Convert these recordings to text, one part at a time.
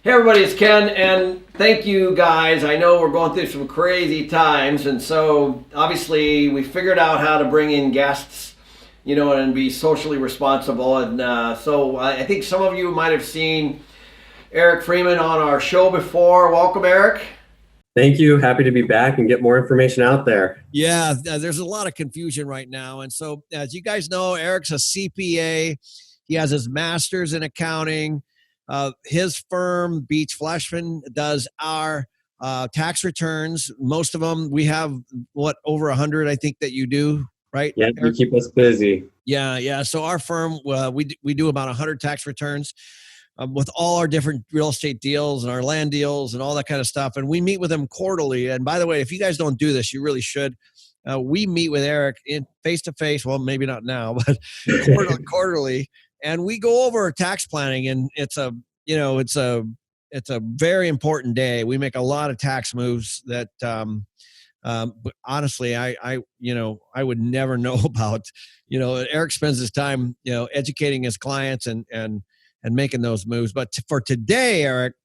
Hey everybody, it's Ken, and thank you guys. I know we're going through some crazy times, and so obviously we figured out how to bring in guests, and be socially responsible. And so I think some of you might have seen Eric Freeman on our show before. Welcome, Eric. Thank you. Happy to be back and get more information out there. Yeah, there's a lot of confusion right now. And so, as you guys know, Eric's a CPA. He has his master's in accounting. His firm, Beach Fleshman, does our tax returns. Most of them, we have, over 100, I think, that you do, right? Yeah, you keep us busy. Yeah. So our firm, we do about 100 tax returns. With all our different real estate deals and our land deals and all that kind of stuff. And we meet with them quarterly. And by the way, if you guys don't do this, you really should. We meet with Eric in face-to-face. Well, maybe not now, but quarterly. And we go over tax planning, and it's a very important day. We make a lot of tax moves that, but honestly, I would never know about. Eric spends his time, educating his clients and making those moves. But for today, Eric,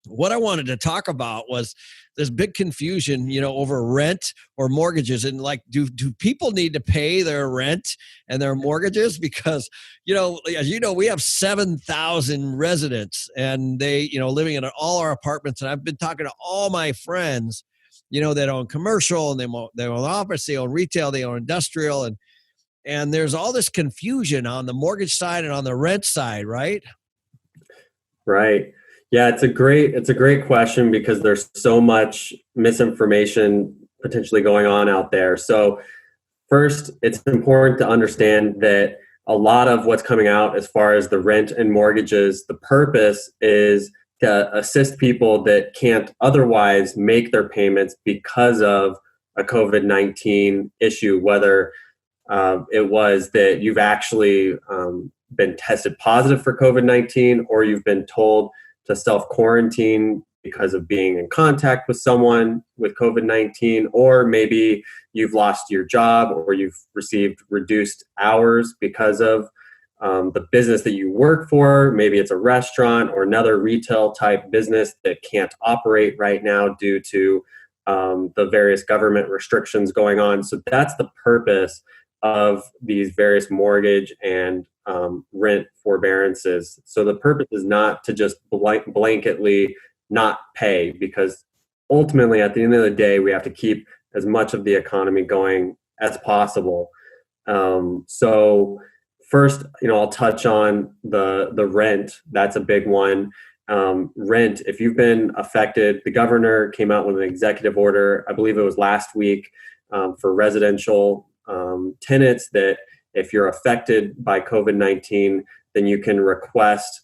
what I wanted to talk about was this big confusion, over rent or mortgages. And like, do people need to pay their rent and their mortgages? Because, as you know, we have 7,000 residents, and they, living in all our apartments. And I've been talking to all my friends, that own commercial, and they own office, they own retail, they own industrial, and there's all this confusion on the mortgage side and on the rent side, right? Right. Yeah, it's a great question, because there's so much misinformation potentially going on out there. So first, it's important to understand that a lot of what's coming out as far as the rent and mortgages, the purpose is to assist people that can't otherwise make their payments because of a COVID-19 issue, whether it was that you've actually been tested positive for COVID-19, or you've been told to self-quarantine because of being in contact with someone with COVID-19, or maybe you've lost your job, or you've received reduced hours because of the business that you work for. Maybe it's a restaurant or another retail type business that can't operate right now due to the various government restrictions going on. So that's the purpose of these various mortgage and rent forbearances. So the purpose is not to just blanketly not pay, because ultimately at the end of the day, we have to keep as much of the economy going as possible. So first, I'll touch on the rent. That's a big one. Rent, if you've been affected, the governor came out with an executive order, I believe it was last week, for residential tenants, that if you're affected by COVID-19, then you can request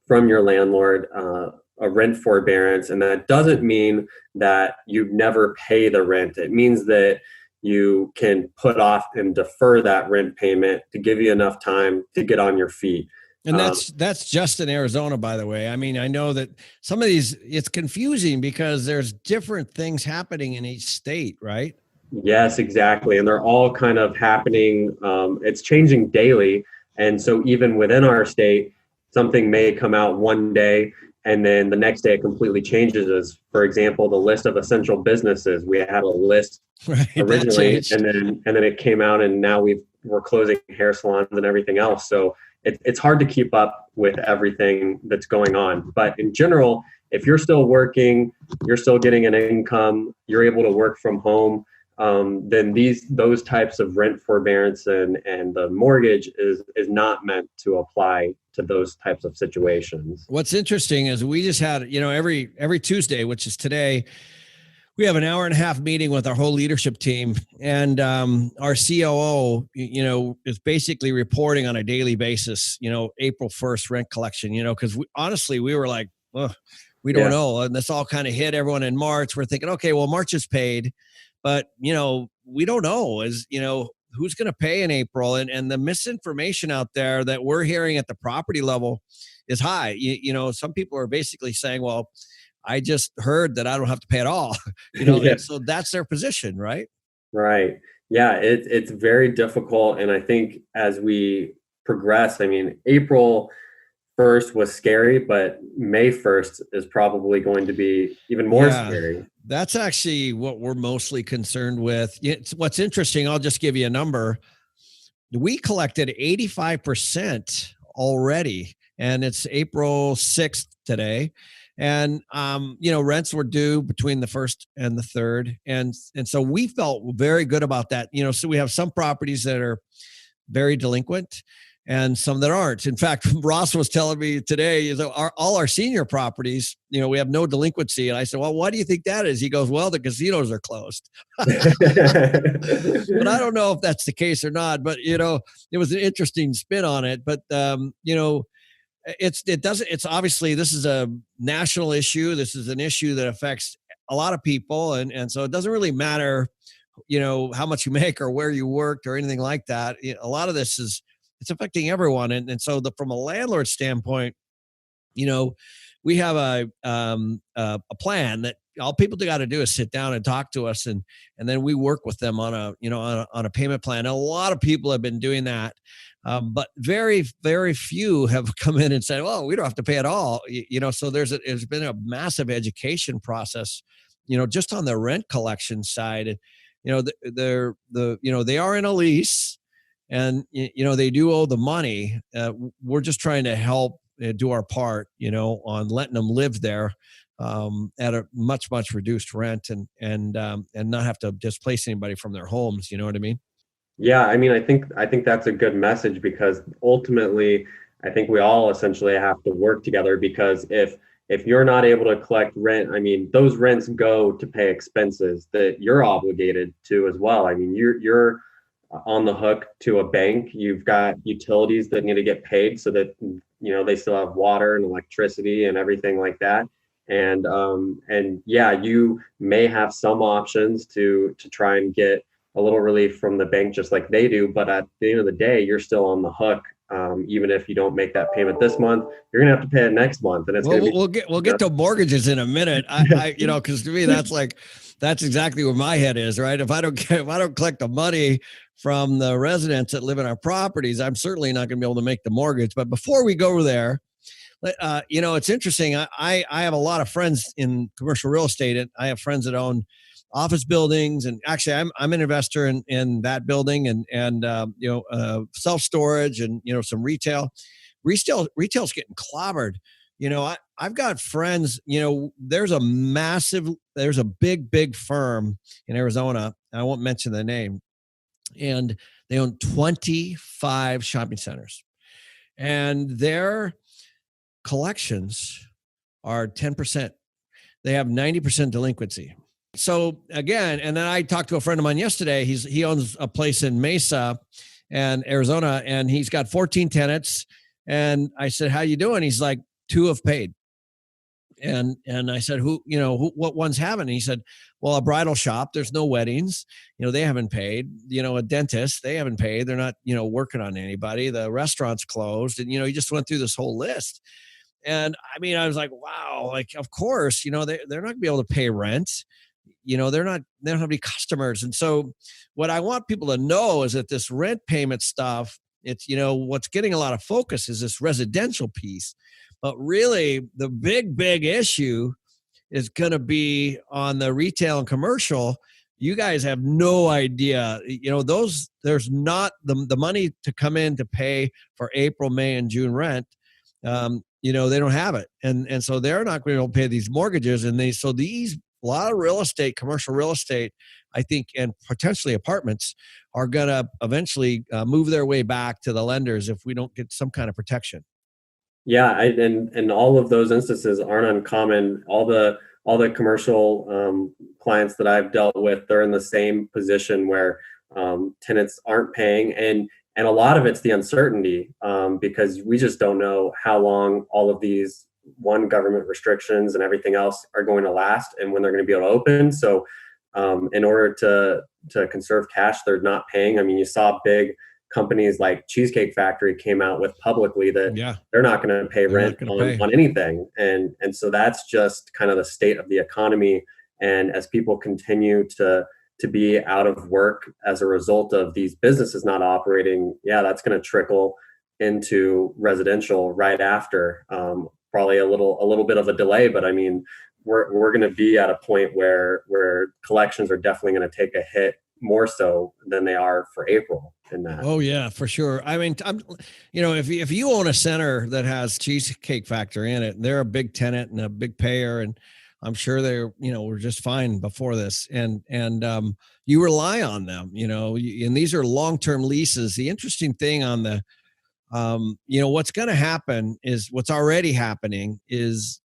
from your landlord a rent forbearance. And that doesn't mean that you never pay the rent. It means that you can put off and defer that rent payment to give you enough time to get on your feet. And that's just in Arizona, by the way. I mean, I know that some of these, it's confusing because there's different things happening in each state, right? Yes, exactly. And they're all kind of happening. It's changing daily. And so even within our state, something may come out one day, and then the next day it completely changes. As, for example, the list of essential businesses. We had a list originally, and then it came out, and now we're closing hair salons and everything else. So it's hard to keep up with everything that's going on. But in general, if you're still working, you're still getting an income, you're able to work from home, then those types of rent forbearance and the mortgage is not meant to apply to those types of situations. What's interesting is we just had, every Tuesday, which is today, we have an hour and a half meeting with our whole leadership team, and our COO, is basically reporting on a daily basis, April 1st rent collection, because honestly, we were like, we don't know. And this all kind of hit everyone in March. We're thinking, okay, well, March is paid. But, we don't know who's going to pay in April, and the misinformation out there that we're hearing at the property level is high. Some people are basically saying, well, I just heard that I don't have to pay at all, and so that's their position, right? Right. Yeah. It's very difficult. And I think as we progress, I mean, April 1st was scary, but May 1st is probably going to be even more scary. That's actually what we're mostly concerned with. What's interesting, I'll just give you a number. We collected 85% already, and it's April 6th today. And rents were due between the 1st and the 3rd. And so we felt very good about that. So we have some properties that are very delinquent and some that aren't. In fact, Ross was telling me today, all our senior properties, we have no delinquency. And I said, well, why do you think that is? He goes, well, the casinos are closed. But I don't know if that's the case or not, but it was an interesting spin on it. But it's obviously, this is a national issue. This is an issue that affects a lot of people. And so it doesn't really matter, how much you make or where you worked or anything like that. A lot of this it's affecting everyone. And so from a landlord standpoint, we have a plan that all people got to do is sit down and talk to us, and then we work with them on a payment plan. And a lot of people have been doing that, but very, very few have come in and said, "Well, we don't have to pay at all." So there's been a massive education process, just on the rent collection side. They are in a lease, and they do owe the money. We're just trying to help do our part, on letting them live there at a much, much reduced rent, and not have to displace anybody from their homes. You know what I mean? Yeah, I mean, I think that's a good message, because ultimately, I think we all essentially have to work together, because if you're not able to collect rent, I mean, those rents go to pay expenses that you're obligated to as well. I mean, you're on the hook to a bank. You've got utilities that need to get paid so that they still have water and electricity and everything like that. And yeah, you may have some options to try and get a little relief from the bank, just like they do. But at the end of the day, you're still on the hook. Even if you don't make that payment this month, you're gonna have to pay it next month, and we'll get to mortgages in a minute. Because to me, that's exactly where my head is, right? If I don't collect the money from the residents that live in our properties, I'm certainly not going to be able to make the mortgage. But before we go there, it's interesting. I have a lot of friends in commercial real estate, and I have friends that own office buildings, and actually I'm an investor in that building, and self-storage, and some retail's getting clobbered. I've got friends, there's a big firm in Arizona. I won't mention the name, and they own 25 shopping centers, and their collections are 10%. They have 90% delinquency. So again, and then I talked to a friend of mine yesterday. He owns a place in Mesa and Arizona, and he's got 14 tenants. And I said, "How you doing?" He's like, "2 have paid." And I said, what ones haven't? And he said, "Well, a bridal shop, there's no weddings. They haven't paid. A dentist, they haven't paid. They're not, working on anybody. The restaurant's closed." And, he just went through this whole list. And I mean, I was like, wow, like, of course, they're not gonna be able to pay rent. They don't have any customers. And so what I want people to know is that this rent payment stuff, it's, what's getting a lot of focus is this residential piece. But really the big issue is going to be on the retail and commercial. You guys have no idea, there's not the money to come in to pay for April, May, and June rent. They don't have it. And so they're not going to be able to pay these mortgages. And a lot of real estate, commercial real estate, I think, and potentially apartments, are going to eventually move their way back to the lenders if we don't get some kind of protection. Yeah, and all of those instances aren't uncommon. All the commercial clients that I've dealt with, they're in the same position where tenants aren't paying, and a lot of it's the uncertainty, because we just don't know how long all of these government restrictions and everything else are going to last, and when they're going to be able to open. So in order to conserve cash, they're not paying. I mean, you saw big companies like Cheesecake Factory came out with publicly that they're not going to pay rent on anything. And so that's just kind of the state of the economy. And as people continue to be out of work as a result of these businesses not operating, that's going to trickle into residential right after. Probably a little bit of a delay, but I mean, we're going to be at a point where collections are definitely going to take a hit more so than they are for April in that. Oh yeah, for sure. I mean, if you own a center that has Cheesecake Factory in it, they're a big tenant and a big payer, and I'm sure they're, were just fine before this, and you rely on them, and these are long-term leases. The interesting thing on the, what's going to happen is what's already happening is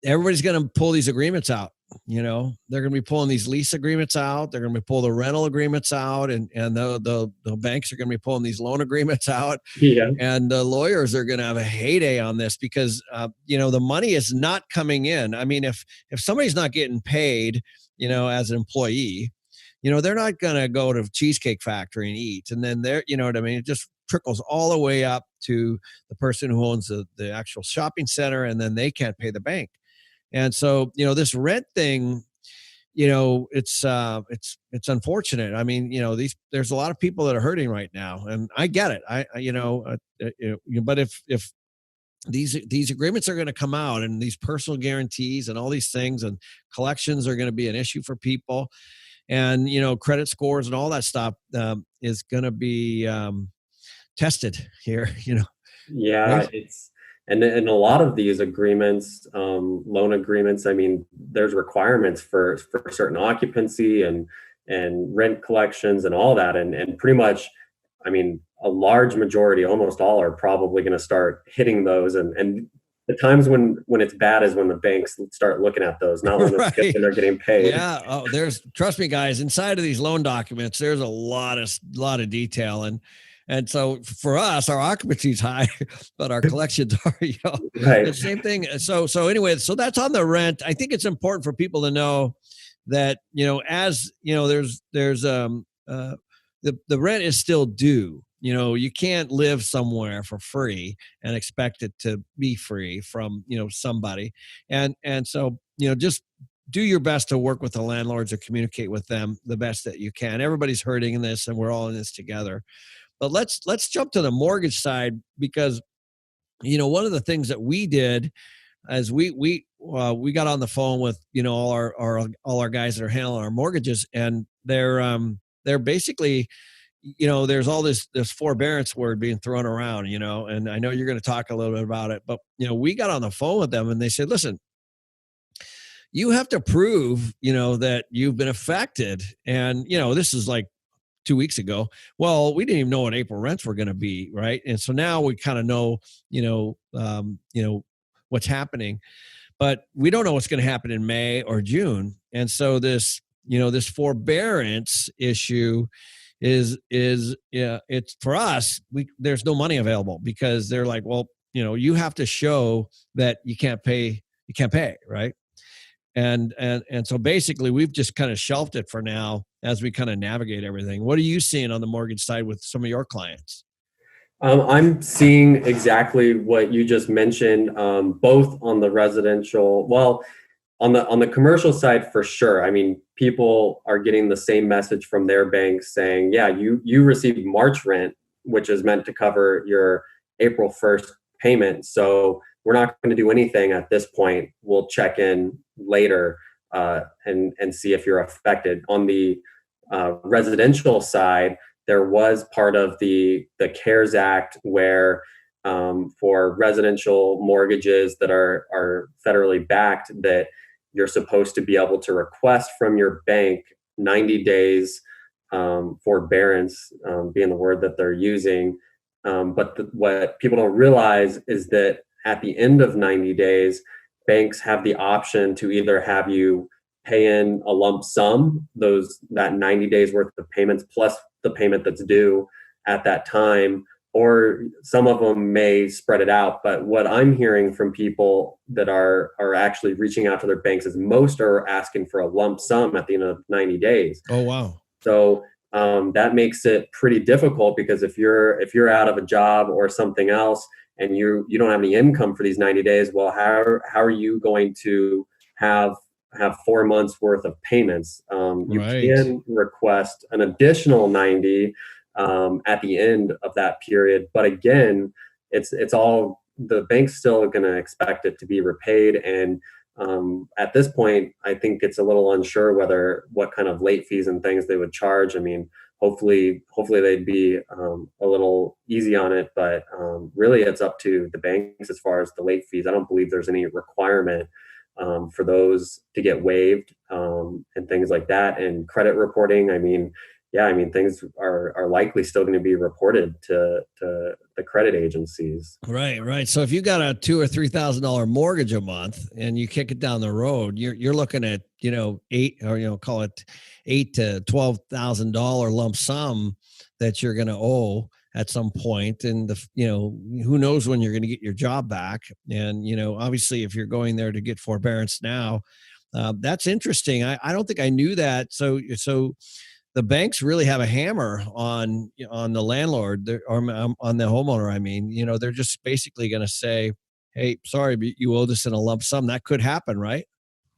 everybody's going to pull these agreements out. They're going to be pulling these lease agreements out. They're going to be pulling the rental agreements out, and the banks are going to be pulling these loan agreements out. Yeah. And the lawyers are going to have a heyday on this because the money is not coming in. I mean, if somebody's not getting paid, as an employee, they're not going to go to Cheesecake Factory and eat, and then they're, what I mean, it just trickles all the way up to the person who owns the actual shopping center, and then they can't pay the bank. And so, this rent thing, it's unfortunate. I mean, there's a lot of people that are hurting right now, and I get it. But if these agreements are going to come out, and these personal guarantees and all these things, and collections are going to be an issue for people, and credit scores and all that stuff is going to be tested here. Yeah, Right? it's and a lot of these agreements, loan agreements, I mean, there's requirements for certain occupancy and rent collections and all that, and pretty much, I mean, a large majority, almost all, are probably going to start hitting those, and the times when it's bad is when the banks start looking at those, not when Right. they're getting paid. Yeah. Oh, trust me, guys, inside of these loan documents, there's a lot of detail. And so for us, our occupancy is high, but our collections are, Right. the same thing. So anyway, so that's on the rent. I think it's important for people to know that, as there's the rent is still due. You can't live somewhere for free and expect it to be free from, somebody. And so, just do your best to work with the landlords or communicate with them the best that you can. Everybody's hurting in this, and we're all in this together. But let's jump to the mortgage side, because one of the things that we did as we got on the phone with all our guys that are handling our mortgages, and they're basically, there's all this forbearance word being thrown around, and I know you're going to talk a little bit about it, but we got on the phone with them, and they said, listen, you have to prove that you've been affected, and this is like 2 weeks ago. Well, we didn't even know what April rents were going to be, right? And so now we kind of know, what's happening, but we don't know what's going to happen in May or June. And so this forbearance issue is it's for us. There's no money available because they're like, well, you have to show that you can't pay, right? And so basically we've just kind of shelved it for now as we kind of navigate everything. What are you seeing on the mortgage side with some of your clients? I'm seeing exactly what you just mentioned, both on the residential, well, on the commercial side for sure. I mean, people are getting the same message from their banks saying, yeah, you received March rent, which is meant to cover your April 1st payment. So we're not going to do anything at this point. We'll check in later and see if you're affected. On the residential side, there was part of the CARES Act where for residential mortgages that are federally backed, that you're supposed to be able to request from your bank 90 days forbearance, being the word that they're using. But what people don't realize is that at the end of 90 days, banks have the option to either have you pay in a lump sum, that 90 days worth of payments plus the payment that's due at that time, or some of them may spread it out. But what I'm hearing from people that are actually reaching out to their banks is most are asking for a lump sum at the end of 90 days. Oh, wow. So that makes it pretty difficult, because if you're out of a job or something else and you don't have any income for these 90 days, well, how are you going to have 4 months worth of payments? You Right. can request an additional 90 at the end of that period. But again, it's all, the bank's still going to expect it to be repaid. And at this point, I think it's a little unsure what kind of late fees and things they would charge. I mean, hopefully they'd be a little easy on it, but really it's up to the banks as far as the late fees. I don't believe there's any requirement for those to get waived and things like that. And credit reporting, I mean, things are likely still going to be reported to the credit agencies. Right. So if you got a $2,000 or $3,000 mortgage a month and you kick it down the road, you're looking at, call it $8,000 to $12,000 lump sum that you're going to owe at some point. And who knows when you're going to get your job back. And, obviously if you're going there to get forbearance now, that's interesting. I don't think I knew that. So the banks really have a hammer on the landlord or on the homeowner. I mean, they're just basically going to say, "Hey, sorry, but you owe this in a lump sum." That could happen, right?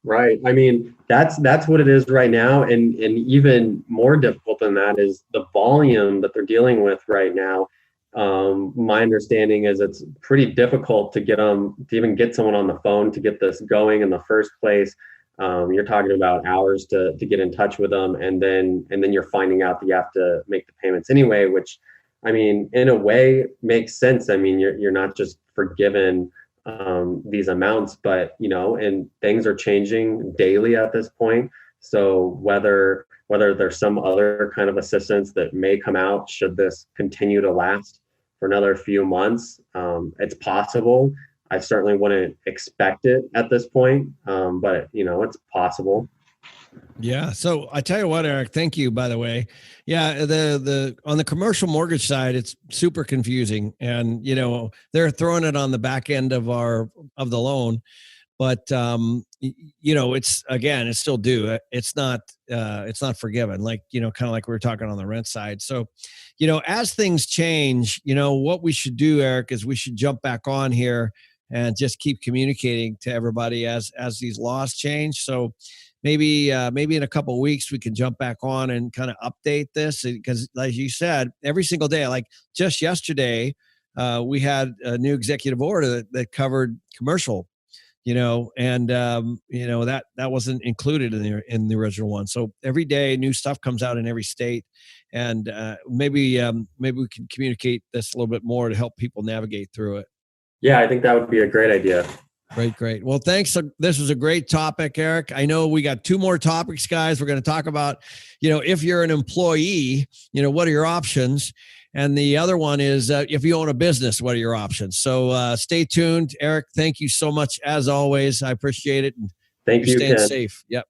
Right. I mean, that's what it is right now, and even more difficult than that is the volume that they're dealing with right now. My understanding is it's pretty difficult to even get someone on the phone to get this going in the first place. You're talking about hours to get in touch with them, and then you're finding out that you have to make the payments anyway, which, I mean, in a way makes sense. I mean, you're not just forgiven these amounts, but and things are changing daily at this point. So whether there's some other kind of assistance that may come out should this continue to last for another few months, it's possible. I certainly wouldn't expect it at this point, but it's possible. Yeah. So I tell you what, Eric, thank you, by the way. Yeah. The on the commercial mortgage side, it's super confusing, and, they're throwing it on the back end of the loan, but it's still due. It's not forgiven. Like, kind of like we were talking on the rent side. So, as things change, what we should do, Eric, is we should jump back on here and just keep communicating to everybody as these laws change. So maybe in a couple of weeks we can jump back on and kind of update this, because like you said, every single day, like just yesterday, we had a new executive order that covered commercial, and that wasn't included in the original one. So every day new stuff comes out in every state, and maybe we can communicate this a little bit more to help people navigate through it. Yeah, I think that would be a great idea. Great. Well, thanks. This was a great topic, Eric. I know we got 2 more topics, guys. We're going to talk about, if you're an employee, what are your options? And the other one is if you own a business, what are your options? So stay tuned. Eric, thank you so much as always. I appreciate it. And Thank you, staying Ken. safe. Yep.